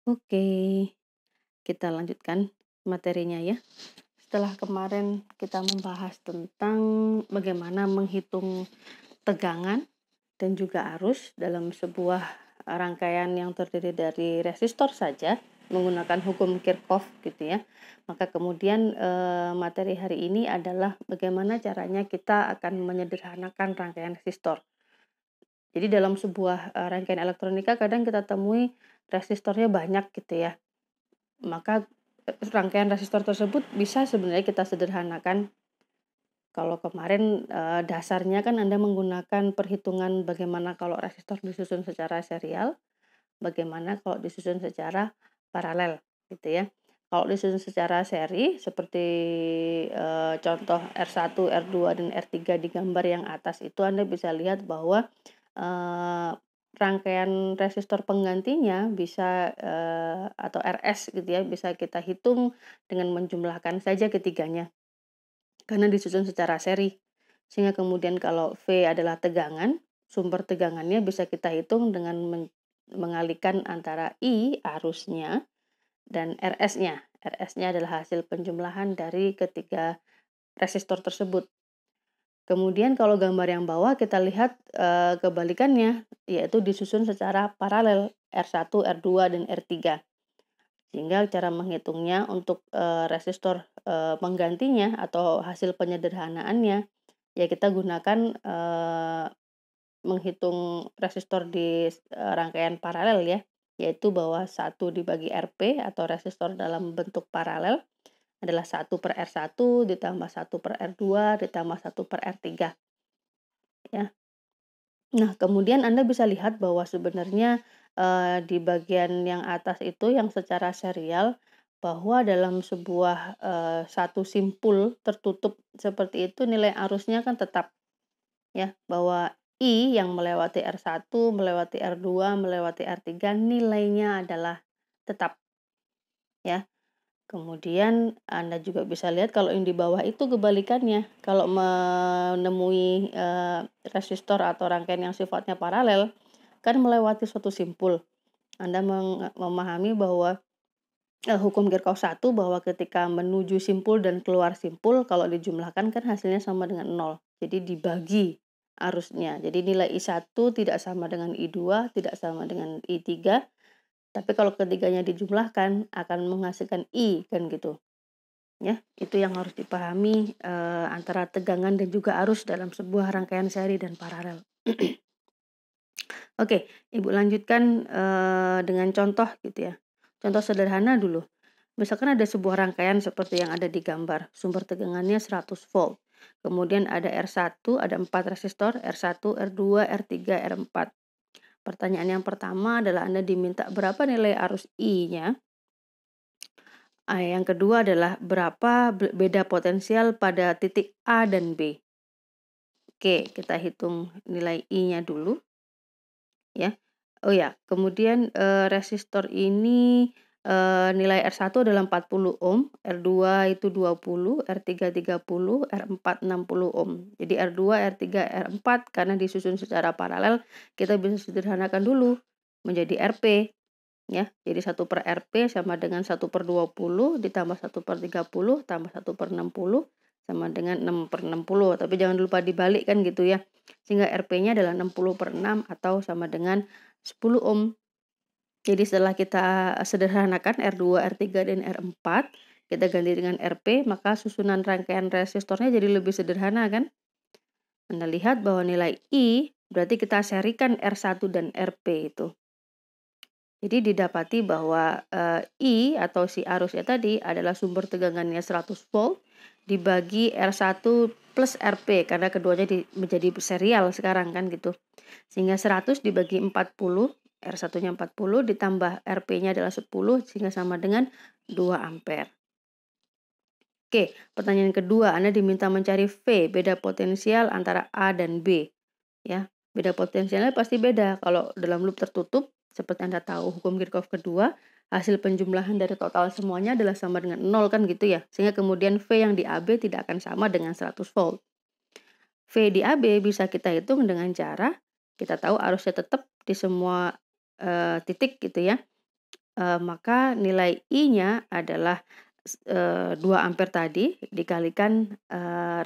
Oke, kita lanjutkan materinya ya. Setelah kemarin kita membahas tentang bagaimana menghitung tegangan dan juga arus dalam sebuah rangkaian yang terdiri dari resistor saja menggunakan hukum Kirchhoff gitu ya. Maka kemudian materi hari ini adalah bagaimana caranya kita akan menyederhanakan rangkaian resistor. Jadi dalam sebuah rangkaian elektronika kadang kita temui resistornya banyak gitu ya. Maka rangkaian resistor tersebut bisa sebenarnya kita sederhanakan. Kalau kemarin dasarnya kan Anda menggunakan perhitungan bagaimana kalau resistor disusun secara serial, bagaimana kalau disusun secara paralel gitu ya. Kalau disusun secara seri seperti contoh R1, R2 dan R3 di gambar yang atas itu Anda bisa lihat bahwa rangkaian resistor penggantinya bisa atau RS gitu ya, bisa kita hitung dengan menjumlahkan saja ketiganya. Karena disusun secara seri. Sehingga kemudian kalau V adalah tegangan, sumber tegangannya bisa kita hitung dengan mengalihkan antara I arusnya dan RS-nya. RS-nya adalah hasil penjumlahan dari ketiga resistor tersebut. Kemudian kalau gambar yang bawah kita lihat kebalikannya, yaitu disusun secara paralel R1, R2, dan R3. Sehingga cara menghitungnya untuk resistor penggantinya atau hasil penyederhanaannya, ya kita gunakan menghitung resistor di rangkaian paralel ya, yaitu bahwa 1 dibagi Rp atau resistor dalam bentuk paralel adalah 1/R1 ditambah 1/R2 ditambah 1/R3 ya. Nah, kemudian Anda bisa lihat bahwa sebenarnya di bagian yang atas itu yang secara serial bahwa dalam sebuah satu simpul tertutup seperti itu nilai arusnya kan tetap ya, bahwa I yang melewati R1, melewati R2, melewati R3 nilainya adalah tetap ya. Kemudian Anda juga bisa lihat kalau yang di bawah itu kebalikannya. Kalau menemui resistor atau rangkaian yang sifatnya paralel, kan melewati suatu simpul. Anda memahami bahwa hukum Kirchhoff 1 bahwa ketika menuju simpul dan keluar simpul kalau dijumlahkan kan hasilnya sama dengan 0. Jadi dibagi arusnya. Jadi nilai I1 tidak sama dengan I2, tidak sama dengan I3. Tapi kalau ketiganya dijumlahkan akan menghasilkan I kan gitu. Ya, itu yang harus dipahami antara tegangan dan juga arus dalam sebuah rangkaian seri dan paralel. Oke, Ibu lanjutkan dengan contoh gitu ya. Contoh sederhana dulu. Misalkan ada sebuah rangkaian seperti yang ada di gambar, sumber tegangannya 100 volt. Kemudian ada R1, ada 4 resistor, R1, R2, R3, R4. Pertanyaan yang pertama adalah Anda diminta berapa nilai arus I-nya. Yang kedua adalah berapa beda potensial pada titik A dan B. Oke, kita hitung nilai I-nya dulu ya. Oh ya, kemudian resistor ini nilai R1 adalah 40 ohm, R2 itu 20, R3 30, R4 60 ohm. Jadi R2, R3, R4 karena disusun secara paralel, kita bisa sederhanakan dulu menjadi Rp ya. Jadi 1/Rp sama dengan 1/20 ditambah 1/30 tambah 1/60 sama dengan 6/60. Tapi jangan lupa dibalik kan gitu ya. Sehingga Rp-nya adalah 60/6 atau sama dengan 10 ohm. Jadi setelah kita sederhanakan R2, R3, dan R4, kita ganti dengan Rp, maka susunan rangkaian resistornya jadi lebih sederhana kan? Anda lihat bahwa nilai I berarti kita serikan R1 dan Rp itu. Jadi didapati bahwa I atau si arusnya tadi adalah sumber tegangannya 100 volt dibagi R1 plus Rp karena keduanya menjadi serial sekarang kan gitu. Sehingga 100 dibagi 40, R1-nya 40 ditambah Rp-nya adalah 10 sehingga sama dengan 2 ampere. Oke, pertanyaan kedua, Anda diminta mencari V, beda potensial antara A dan B. Ya, beda potensialnya pasti beda. Kalau dalam loop tertutup, seperti Anda tahu hukum Kirchhoff kedua, hasil penjumlahan dari total semuanya adalah sama dengan 0 kan gitu ya. Sehingga kemudian V yang di AB tidak akan sama dengan 100 volt. V di AB bisa kita hitung dengan cara kita tahu arusnya tetap di semua titik gitu ya. maka nilai I-nya adalah 2 ampere tadi dikalikan,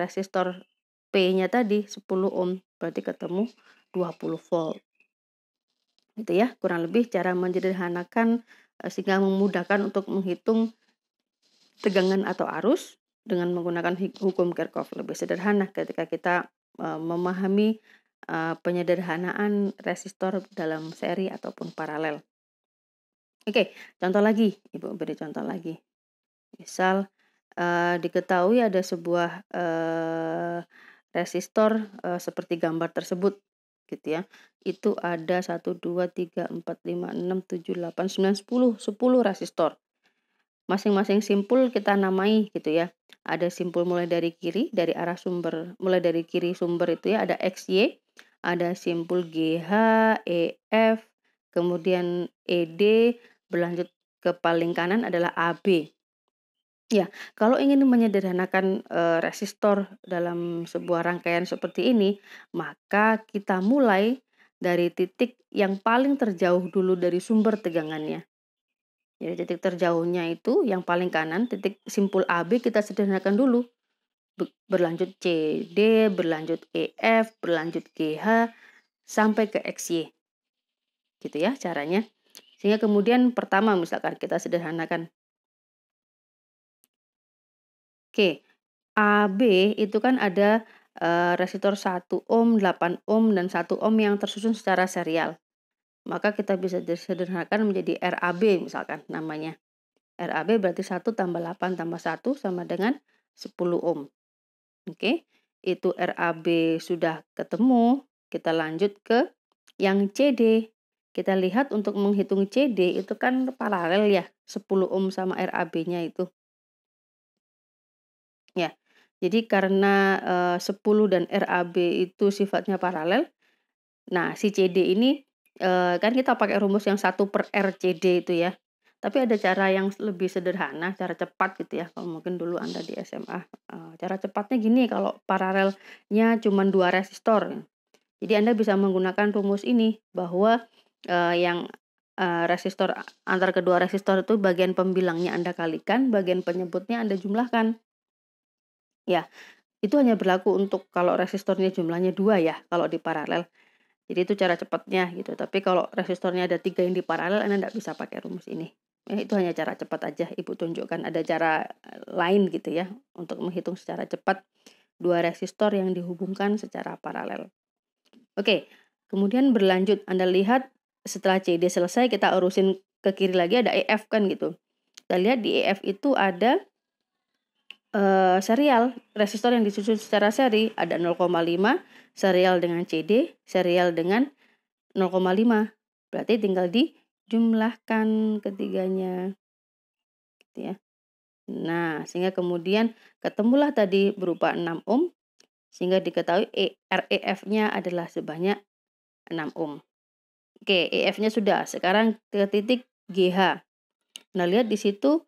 resistor P-nya tadi 10 ohm, berarti ketemu 20 volt. Gitu ya, kurang lebih cara menyederhanakan, sehingga memudahkan untuk menghitung tegangan atau arus dengan menggunakan hukum Kirchhoff. Lebih sederhana ketika kita, memahami, penyederhanaan resistor dalam seri ataupun paralel. Oke, contoh lagi, Ibu beri contoh lagi. Misal, diketahui ada sebuah, resistor, seperti gambar tersebut, gitu ya. Itu ada 1, 2, 3, 4, 5, 6, 7, 8, 9, 10 resistor. Masing-masing simpul kita namai gitu ya. Ada simpul mulai dari kiri, dari arah sumber, mulai dari kiri sumber itu ya, ada XY, ada simpul GH, EF, kemudian ED, berlanjut ke paling kanan adalah AB. Ya, kalau ingin menyederhanakan, resistor dalam sebuah rangkaian seperti ini, maka kita mulai dari titik yang paling terjauh dulu dari sumber tegangannya. Jadi titik terjauhnya itu yang paling kanan, titik simpul AB kita sederhanakan dulu. Berlanjut CD, berlanjut EF, berlanjut GH, sampai ke XY. Gitu ya caranya. Sehingga kemudian pertama misalkan kita sederhanakan. Oke, AB itu kan ada, resistor 1 ohm, 8 ohm, dan 1 ohm yang tersusun secara serial. Maka kita bisa sederhanakan menjadi RAB misalkan namanya. RAB berarti 1 tambah 8 tambah 1 sama dengan 10 ohm. Oke, itu RAB sudah ketemu, kita lanjut ke yang CD. Kita lihat untuk menghitung CD itu kan paralel ya, 10 ohm sama RAB-nya itu. Ya, jadi karena 10 dan RAB itu sifatnya paralel, nah si CD ini kan kita pakai rumus yang 1/RCD itu ya. Tapi ada cara yang lebih sederhana, cara cepat gitu ya, kalau mungkin dulu Anda di SMA. Cara cepatnya gini kalau paralelnya cuma 2 resistor. Jadi Anda bisa menggunakan rumus ini bahwa, yang, resistor antar kedua resistor itu bagian pembilangnya Anda kalikan, bagian penyebutnya Anda jumlahkan. Ya, itu hanya berlaku untuk kalau resistornya jumlahnya 2 ya, kalau di paralel. Jadi itu cara cepatnya gitu. Tapi kalau resistornya ada 3 yang di paralel, Anda nggak bisa pakai rumus ini. Itu hanya cara cepat aja Ibu tunjukkan. Ada cara lain gitu ya untuk menghitung secara cepat 2 resistor yang dihubungkan secara paralel. Oke, kemudian berlanjut Anda lihat setelah CD selesai kita urusin ke kiri lagi ada EF kan gitu. Kita lihat di EF itu ada serial, resistor yang disusun secara seri, ada 0,5 serial dengan CD, serial dengan 0,5. Berarti tinggal dijumlahkan ketiganya. Gitu ya. Nah, sehingga kemudian ketemulah tadi berupa 6 ohm, sehingga diketahui REF-nya adalah sebanyak 6 ohm. Oke, EF-nya sudah. Sekarang ke titik GH. Nah, lihat di situ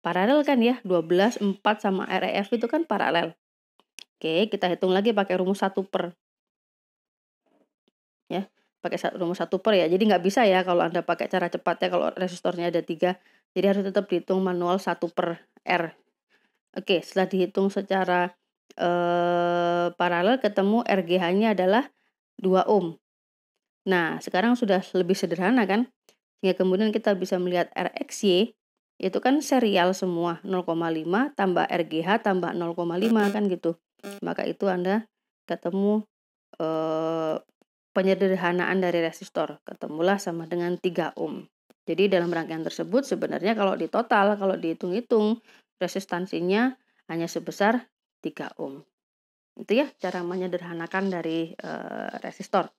paralel kan ya, 12, 4 sama REF itu kan paralel. Oke, kita hitung lagi pakai rumus 1/. Ya, pakai rumus 1/, ya. Jadi nggak bisa ya kalau Anda pakai cara cepatnya kalau resistornya ada 3. Jadi harus tetap dihitung manual 1/R. Oke, setelah dihitung secara paralel ketemu RGH-nya adalah 2 ohm. Nah, sekarang sudah lebih sederhana kan? Sehingga kemudian kita bisa melihat RXY itu kan serial semua, 0,5 tambah RGH tambah 0,5 kan gitu. Maka itu Anda ketemu penyederhanaan dari resistor, ketemulah sama dengan 3 ohm. Jadi dalam rangkaian tersebut sebenarnya kalau di total, kalau dihitung-hitung resistansinya hanya sebesar 3 ohm. Itu ya cara menyederhanakan dari resistor.